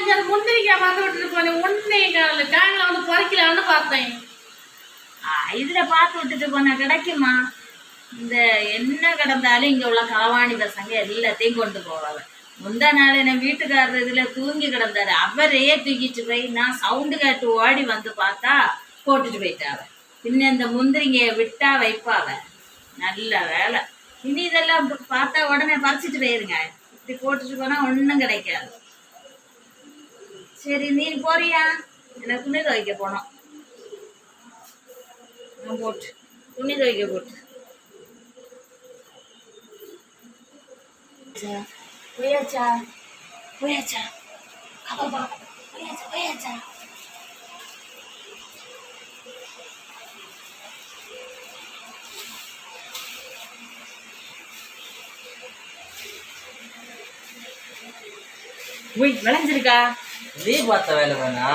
நீங்க அது முந்திரிக்காய் பார்த்து விட்டுட்டு போனேன். ஒன்னே கால காய்களை வந்து பறிக்கலான்னு பார்த்தேன். இதுல பார்த்து விட்டுட்டு போனா கிடைக்குமா? இந்த என்ன கிடந்தாலும் இங்க உள்ள களவாணி பசங்க எல்லாத்தையும் கொண்டு போவாங்க. முந்தா நாள் என் வீட்டுக்காரர் இதுல தூங்கி கிடந்தாரு. அவரையே தூக்கிட்டு போய் நான் சவுண்டு கேட்டு ஓடி வந்து பார்த்தா போட்டுட்டு போயிட்டாவ. பின்ன இந்த முந்திரிங்க விட்டா வைப்பாவ. நல்ல வேலை. இனி இதெல்லாம் பார்த்தா உடனே பறிச்சுட்டு போயிருங்க. இப்படி போட்டுட்டு போனா ஒன்றும் கிடைக்காது. சரி, நீ போறியா? எனக்கு துணி துவைக்க போனோம். நான் போட்டு துணி துவைக்க போட்டு போயாச்சா போயாச்சா அப்பா போயாச்சா போயாச்சா? விளைஞ்சிருக்கா? நீ பார்த்த வேலை வேணா